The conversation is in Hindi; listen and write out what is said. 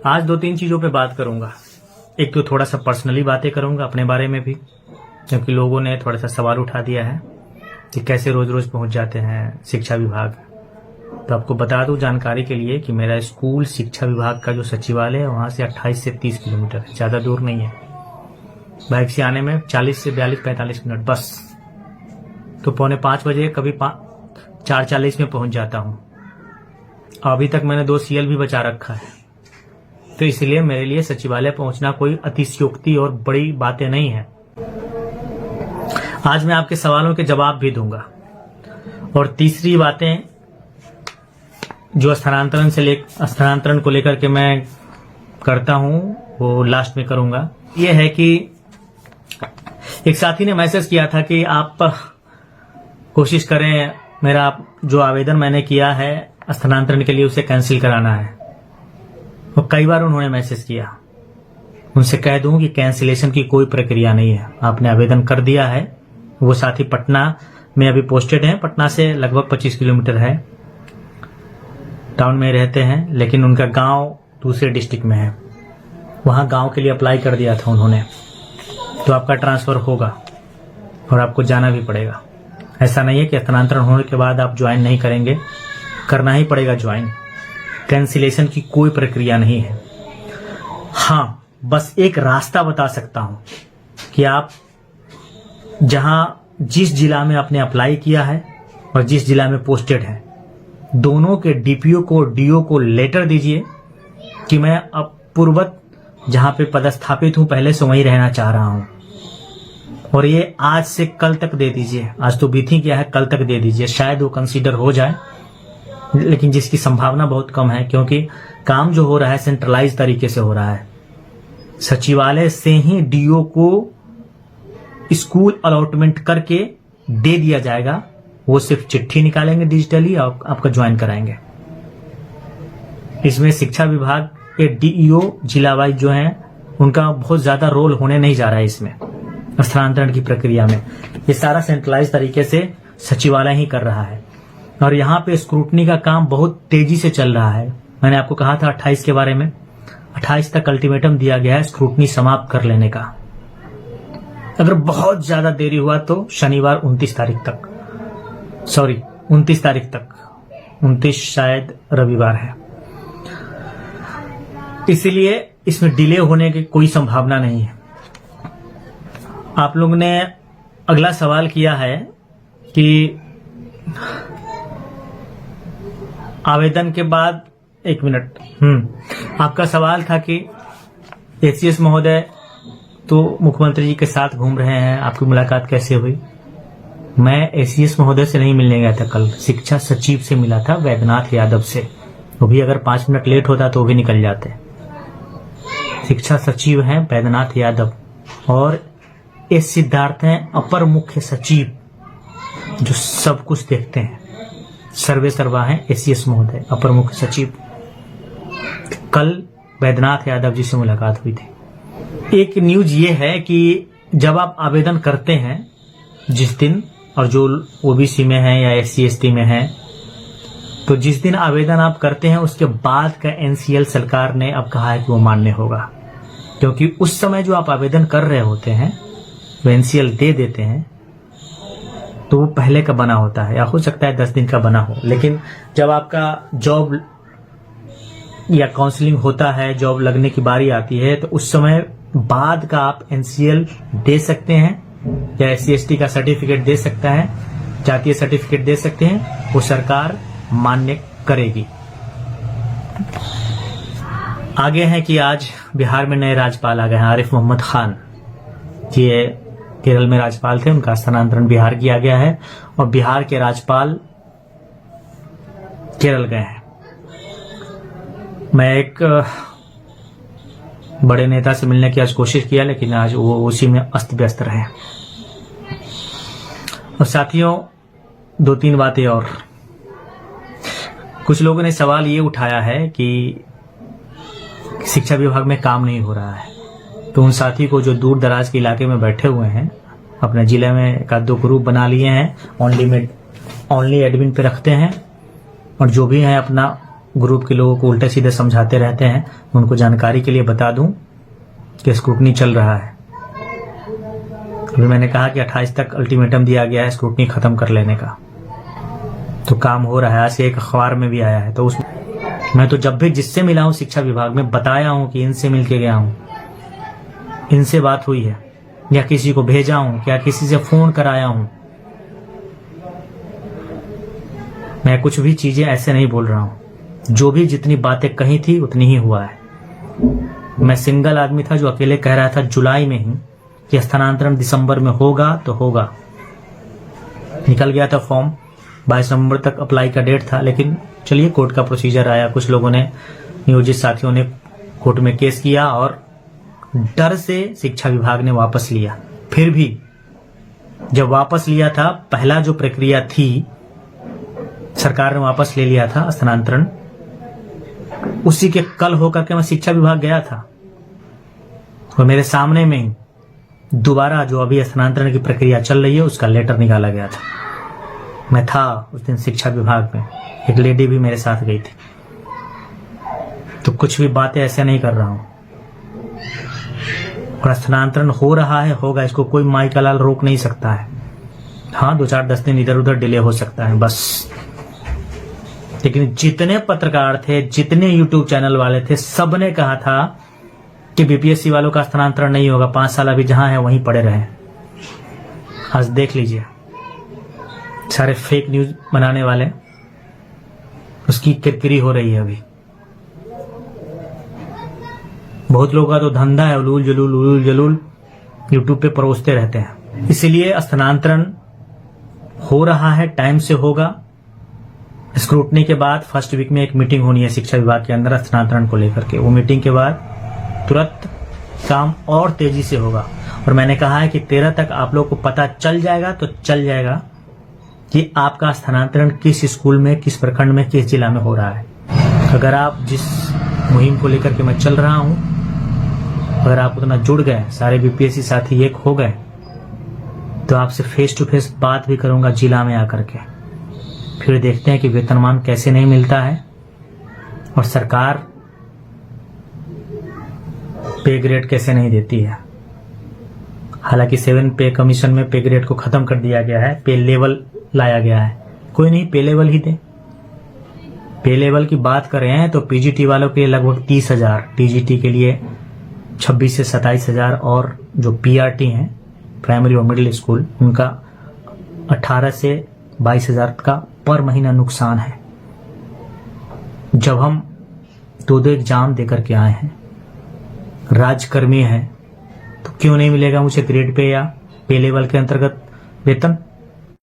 आज दो तीन चीज़ों पे बात करूंगा। एक तो थोड़ा सा पर्सनली बातें करूंगा अपने बारे में भी, क्योंकि लोगों ने थोड़ा सा सवाल उठा दिया है कि कैसे रोज रोज पहुंच जाते हैं शिक्षा विभाग। तो आपको बता दूं जानकारी के लिए कि मेरा स्कूल शिक्षा विभाग का जो सचिवालय है वहां से 28 से 30 किलोमीटर है, ज़्यादा दूर नहीं है। बाइक से आने में 40 से 42-45 मिनट बस। तो 4:45 बजे कभी 4:40 में पहुंच जाता हूं। अभी तक मैंने 2 CL भी बचा रखा है। तो इसलिए मेरे लिए सचिवालय पहुंचना कोई अतिशयोक्ति और बड़ी बातें नहीं है। आज मैं आपके सवालों के जवाब भी दूंगा। और तीसरी बातें जो स्थानांतरण को लेकर के मैं करता हूं वो लास्ट में करूंगा। ये है कि एक साथी ने मैसेज किया था कि आप कोशिश करें मेरा जो आवेदन मैंने किया है स्थानांतरण के लिए उसे कैंसिल कराना है। और कई बार उन्होंने मैसेज किया। उनसे कह दूं कि कैंसिलेशन की कोई प्रक्रिया नहीं है, आपने आवेदन कर दिया है। वो साथी पटना में अभी पोस्टेड हैं, पटना से लगभग 25 किलोमीटर है, टाउन में रहते हैं, लेकिन उनका गांव दूसरे डिस्ट्रिक्ट में है। वहां गांव के लिए अप्लाई कर दिया था उन्होंने। तो आपका ट्रांसफर होगा और आपको जाना भी पड़ेगा। ऐसा नहीं है कि स्थानांतरण होने के बाद आप ज्वाइन नहीं करेंगे, करना ही पड़ेगा ज्वाइन। कैंसिलेशन की कोई प्रक्रिया नहीं है। हाँ, बस एक रास्ता बता सकता हूं कि आप जिस जिला में आपने अप्लाई किया है और जिस जिला में पोस्टेड है, दोनों के DPO को DO को लेटर दीजिए कि मैं अब पूर्वत जहां पे पदस्थापित हूं पहले से वहीं रहना चाह रहा हूं। और ये आज से कल तक दे दीजिए। आज तो बीत ही गया है, कल तक दे दीजिए, शायद वो कंसीडर हो जाए, लेकिन जिसकी संभावना बहुत कम है, क्योंकि काम जो हो रहा है सेंट्रलाइज तरीके से हो रहा है। सचिवालय से ही DO को स्कूल अलॉटमेंट करके दे दिया जाएगा। वो सिर्फ चिट्ठी निकालेंगे डिजिटली और आपका ज्वाइन कराएंगे। इसमें शिक्षा विभाग के DEO जिला वाइज जो हैं उनका बहुत ज्यादा रोल होने नहीं जा रहा है इसमें स्थानांतरण की प्रक्रिया में। ये सारा सेंट्रलाइज तरीके से सचिवालय ही कर रहा है। और यहाँ पे स्क्रूटनी का काम बहुत तेजी से चल रहा है। मैंने आपको कहा था 28 के बारे में, 28 तक अल्टीमेटम दिया गया है स्क्रूटनी समाप्त कर लेने का। अगर बहुत ज्यादा देरी हुआ तो शनिवार 29 तारीख तक, 29 शायद रविवार है। इसलिए इसमें डिले होने की कोई संभावना नहीं है। आप लोगों ने अगला सवाल किया है कि आवेदन के बाद 1 मिनट, आपका सवाल था कि ACS महोदय तो मुख्यमंत्री जी के साथ घूम रहे हैं, आपकी मुलाकात कैसे हुई? मैं ACS महोदय से नहीं मिलने गया था कल, शिक्षा सचिव से मिला था, वैद्यनाथ यादव से। वो भी अगर 5 मिनट लेट होता तो वो भी निकल जाते। शिक्षा सचिव हैं वैद्यनाथ यादव और S सिद्धार्थ हैं अपर मुख्य सचिव, जो सब कुछ देखते हैं। सर्वे सर्वा हैं ACS महोदय अपर मुख्य सचिव। कल वैद्यनाथ यादव जी से मुलाकात हुई थी। एक न्यूज ये है कि जब आप आवेदन करते हैं जिस दिन, और जो OBC में है या SC ST में है, तो जिस दिन आवेदन आप करते हैं उसके बाद का NCL सरकार ने अब कहा है कि वो मान्य होगा। क्योंकि उस समय जो आप आवेदन कर रहे होते हैं वो NCL दे देते हैं तो वो पहले का बना होता है, या हो सकता है 10 दिन का बना हो। लेकिन जब आपका जॉब या काउंसलिंग होता है, जॉब लगने की बारी आती है, तो उस समय बाद का आप NCL दे सकते हैं या SC ST का सर्टिफिकेट दे सकता है, जातीय सर्टिफिकेट दे सकते हैं, वो सरकार मान्य करेगी। आगे है कि आज बिहार में नए राज्यपाल आ गए हैं, आरिफ मोहम्मद खान। ये केरल में राज्यपाल थे, उनका स्थानांतरण बिहार किया गया है और बिहार के राज्यपाल केरल गए हैं। मैं एक बड़े नेता से मिलने की आज कोशिश किया, लेकिन आज वो उसी में अस्त व्यस्त रहे। और साथियों, 2-3 बातें और। कुछ लोगों ने सवाल ये उठाया है कि शिक्षा विभाग में काम नहीं हो रहा है। तो उन साथी को जो दूर दराज के इलाके में बैठे हुए हैं, अपने जिले में 1-2 ग्रुप बना लिए हैं, ओनली एडमिन पे रखते हैं, और जो भी है अपना ग्रुप के लोगों को उल्टे सीधे समझाते रहते हैं, उनको जानकारी के लिए बता दूं कि स्क्रूटनी चल रहा है। अभी मैंने कहा कि 28 तक अल्टीमेटम दिया गया है स्क्रूटनी खत्म कर लेने का, तो काम हो रहा है। आज से एक अखबार में भी आया है। तो मैं तो जब भी जिससे मिला हूं शिक्षा विभाग में बताया हूं कि इनसे मिल के गया हूं, इनसे बात हुई है, या किसी को भेजा हूं, या किसी से फोन कराया हूं। मैं कुछ भी चीजें ऐसे नहीं बोल रहा हूं। जो भी जितनी बातें कही थी उतनी ही हुआ है। मैं सिंगल आदमी था जो अकेले कह रहा था जुलाई में ही कि स्थानांतरण दिसंबर में होगा तो होगा। निकल गया था फॉर्म, 22 नवंबर तक अप्लाई का डेट था, लेकिन चलिए कोर्ट का प्रोसीजर आया। कुछ लोगों ने, नियोजित साथियों ने कोर्ट में केस किया और डर से शिक्षा विभाग ने वापस लिया। फिर भी जब वापस लिया था, पहला जो प्रक्रिया थी सरकार ने वापस ले लिया था स्थानांतरण, उसी के कल होकर के मैं शिक्षा विभाग गया था और मेरे सामने में ही दोबारा जो अभी स्थानांतरण की प्रक्रिया चल रही है उसका लेटर निकाला गया था। मैं था उस दिन शिक्षा विभाग में, एक लेडी भी मेरे साथ गई थी। तो कुछ भी बातें ऐसे नहीं कर रहा हूं। और स्थानांतरण हो रहा है, होगा, इसको कोई माई का लाल रोक नहीं सकता है। हाँ, 2-4-10 दिन इधर उधर डिले हो सकता है बस। लेकिन जितने पत्रकार थे, जितने यूट्यूब चैनल वाले थे, सबने कहा था कि बीपीएससी वालों का स्थानांतरण नहीं होगा, 5 साल अभी जहां है वहीं पड़े रहे। आज देख लीजिए, सारे फेक न्यूज बनाने वाले, उसकी किरकिरी हो रही है अभी। बहुत लोगों का तो धंधा है उलूल जलूल यूट्यूब पे परोसते रहते हैं। इसलिए स्थानांतरण हो रहा है, टाइम से होगा। स्क्रूटनी के बाद फर्स्ट वीक में एक मीटिंग होनी है शिक्षा विभाग के अंदर स्थानांतरण को लेकर के। वो मीटिंग के बाद तुरंत काम और तेजी से होगा। और मैंने कहा है कि 13 तक आप लोग को पता चल जाएगा तो चल जाएगा कि आपका स्थानांतरण किस स्कूल में, किस प्रखंड में, किस जिला में हो रहा है। अगर आप जिस मुहिम को लेकर के मैं चल रहा हूं, अगर आप उतना जुड़ गए, सारे बीपीएससी साथी एक हो गए, तो आपसे फेस टू फेस बात भी करूंगा जिला में आकर के। फिर देखते हैं कि वेतनमान कैसे नहीं मिलता है और सरकार पे ग्रेड कैसे नहीं देती है। हालांकि 7 पे कमीशन में पे ग्रेड को खत्म कर दिया गया है, पे लेवल लाया गया है। कोई नहीं, पे लेवल ही दे। पे लेवल की बात कर रहे हैं तो पीजीटी वालों के लिए लगभग 30,000, टीजीटी के लिए 26 से 27,000 और जो पीआरटी हैं प्राइमरी और मिडिल स्कूल, उनका 18 से 22,000 का पर महीना नुकसान है। जब हम 2 एग्जाम देकर के आए हैं, राजकर्मी हैं, तो क्यों नहीं मिलेगा मुझे ग्रेड पे या पे लेवल के अंतर्गत वेतन?